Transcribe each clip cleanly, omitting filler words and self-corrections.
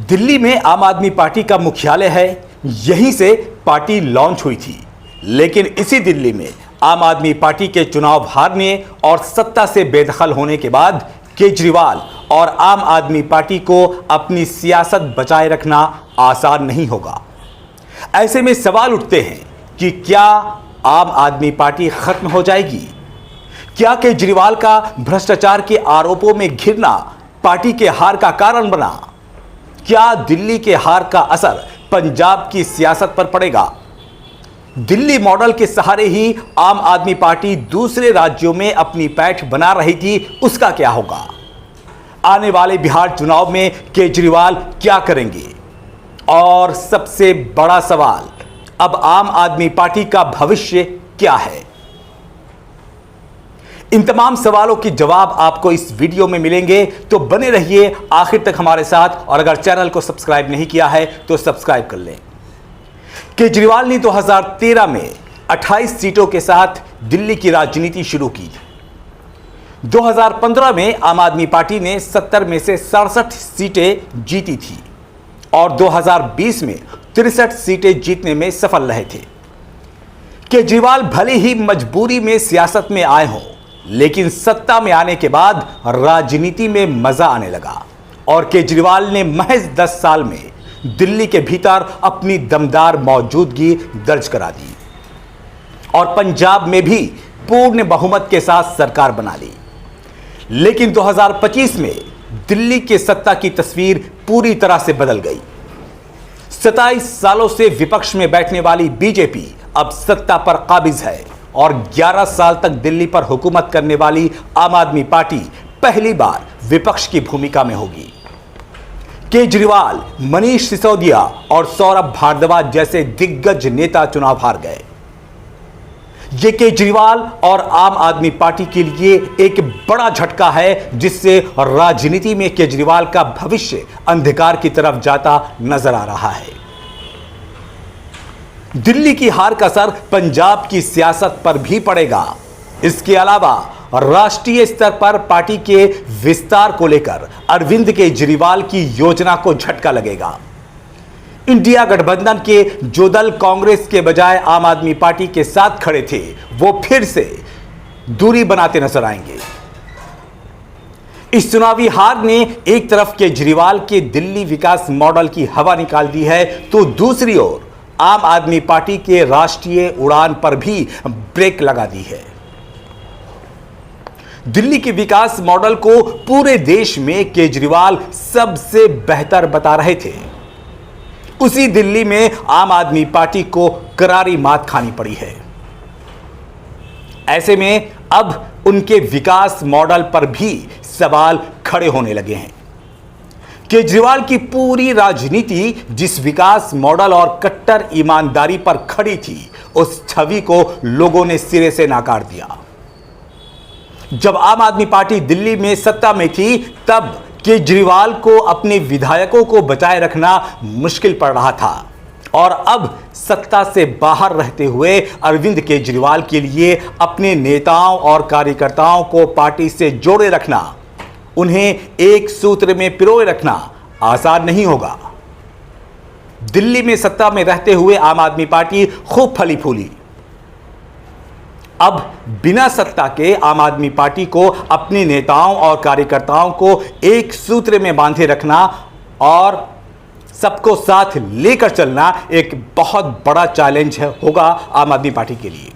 दिल्ली में आम आदमी पार्टी का मुख्यालय है, यहीं से पार्टी लॉन्च हुई थी। लेकिन इसी दिल्ली में आम आदमी पार्टी के चुनाव हारने और सत्ता से बेदखल होने के बाद केजरीवाल और आम आदमी पार्टी को अपनी सियासत बचाए रखना आसान नहीं होगा। ऐसे में सवाल उठते हैं कि क्या आम आदमी पार्टी खत्म हो जाएगी? क्या केजरीवाल का भ्रष्टाचार के आरोपों में घिरना पार्टी के हार का कारण बना? क्या दिल्ली के हार का असर पंजाब की सियासत पर पड़ेगा? दिल्ली मॉडल के सहारे ही आम आदमी पार्टी दूसरे राज्यों में अपनी पैठ बना रही थी, उसका क्या होगा? आने वाले बिहार चुनाव में केजरीवाल क्या करेंगे? और सबसे बड़ा सवाल, अब आम आदमी पार्टी का भविष्य क्या है? इन तमाम सवालों के जवाब आपको इस वीडियो में मिलेंगे, तो बने रहिए आखिर तक हमारे साथ। और अगर चैनल को सब्सक्राइब नहीं किया है तो सब्सक्राइब कर लें। केजरीवाल ने 2013 में 28 सीटों के साथ दिल्ली की राजनीति शुरू की। 2015 में आम आदमी पार्टी ने 70 में से 67 सीटें जीती थी और 2020 में 63 सीटें जीतने में सफल रहे थे। केजरीवाल भले ही मजबूरी में सियासत में आए हों, लेकिन सत्ता में आने के बाद राजनीति में मजा आने लगा और केजरीवाल ने महज 10 साल में दिल्ली के भीतर अपनी दमदार मौजूदगी दर्ज करा दी और पंजाब में भी पूर्ण बहुमत के साथ सरकार बना ली। लेकिन 2025 में दिल्ली के सत्ता की तस्वीर पूरी तरह से बदल गई। 27 सालों से विपक्ष में बैठने वाली बीजेपी अब सत्ता पर काबिज है और 11 साल तक दिल्ली पर हुकूमत करने वाली आम आदमी पार्टी पहली बार विपक्ष की भूमिका में होगी। केजरीवाल, मनीष सिसोदिया और सौरभ भारद्वाज जैसे दिग्गज नेता चुनाव हार गए। ये केजरीवाल और आम आदमी पार्टी के लिए एक बड़ा झटका है, जिससे राजनीति में केजरीवाल का भविष्य अंधकार की तरफ जाता नजर आ रहा है। दिल्ली की हार का असर पंजाब की सियासत पर भी पड़ेगा। इसके अलावा राष्ट्रीय स्तर पर पार्टी के विस्तार को लेकर अरविंद केजरीवाल की योजना को झटका लगेगा। इंडिया गठबंधन के जो दल कांग्रेस के बजाय आम आदमी पार्टी के साथ खड़े थे, वो फिर से दूरी बनाते नजर आएंगे। इस चुनावी हार ने एक तरफ केजरीवाल के दिल्ली विकास मॉडल की हवा निकाल दी है, तो दूसरी ओर आम आदमी पार्टी के राष्ट्रीय उड़ान पर भी ब्रेक लगा दी है। दिल्ली के विकास मॉडल को पूरे देश में केजरीवाल सबसे बेहतर बता रहे थे। उसी दिल्ली में आम आदमी पार्टी को करारी मात खानी पड़ी है। ऐसे में अब उनके विकास मॉडल पर भी सवाल खड़े होने लगे हैं। केजरीवाल की पूरी राजनीति जिस विकास मॉडल और कट्टर ईमानदारी पर खड़ी थी, उस छवि को लोगों ने सिरे से नकार दिया। जब आम आदमी पार्टी दिल्ली में सत्ता में थी, तब केजरीवाल को अपने विधायकों को बचाए रखना मुश्किल पड़ रहा था और अब सत्ता से बाहर रहते हुए अरविंद केजरीवाल के लिए अपने नेताओं और कार्यकर्ताओं को पार्टी से जोड़े रखना, उन्हें एक सूत्र में पिरोए रखना आसान नहीं होगा। दिल्ली में सत्ता में रहते हुए आम आदमी पार्टी खूब फली फूली। अब बिना सत्ता के आम आदमी पार्टी को अपने नेताओं और कार्यकर्ताओं को एक सूत्र में बांधे रखना और सबको साथ लेकर चलना एक बहुत बड़ा चैलेंज होगा आम आदमी पार्टी के लिए।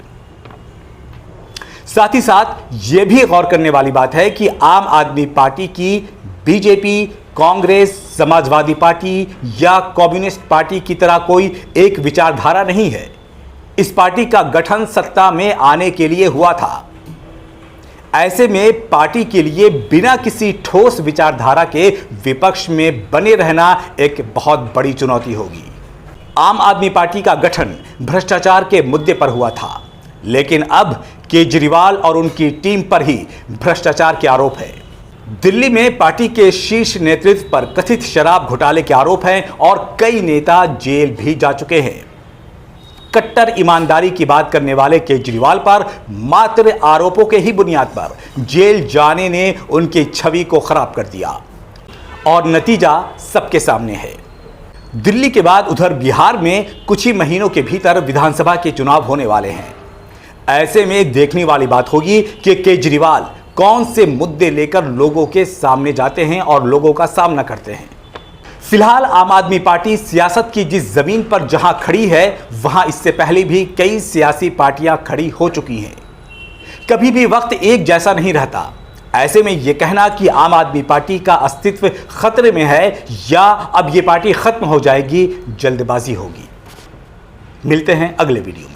साथ ही साथ यह भी गौर करने वाली बात है कि आम आदमी पार्टी की बीजेपी, कांग्रेस, समाजवादी पार्टी या कम्युनिस्ट पार्टी की तरह कोई एक विचारधारा नहीं है। इस पार्टी का गठन सत्ता में आने के लिए हुआ था। ऐसे में पार्टी के लिए बिना किसी ठोस विचारधारा के विपक्ष में बने रहना एक बहुत बड़ी चुनौती होगी। आम आदमी पार्टी का गठन भ्रष्टाचार के मुद्दे पर हुआ था, लेकिन अब केजरीवाल और उनकी टीम पर ही भ्रष्टाचार के आरोप है। दिल्ली में पार्टी के शीर्ष नेतृत्व पर कथित शराब घोटाले के आरोप हैं और कई नेता जेल भी जा चुके हैं। कट्टर ईमानदारी की बात करने वाले केजरीवाल पर मात्र आरोपों के ही बुनियाद पर जेल जाने ने उनकी छवि को खराब कर दिया। और नतीजा सबके सामने है। दिल्ली के बाद उधर बिहार में कुछ ही महीनों के भीतर विधानसभा के चुनाव होने वाले हैं। ऐसे में देखने वाली बात होगी कि केजरीवाल कौन से मुद्दे लेकर लोगों के सामने जाते हैं और लोगों का सामना करते हैं। फिलहाल आम आदमी पार्टी सियासत की जिस जमीन पर जहां खड़ी है, वहां इससे पहले भी कई सियासी पार्टियां खड़ी हो चुकी हैं। कभी भी वक्त एक जैसा नहीं रहता। ऐसे में यह कहना कि आम आदमी पार्टी का अस्तित्व खतरे में है या अब यह पार्टी खत्म हो जाएगी, जल्दबाजी होगी। मिलते हैं अगले वीडियो में।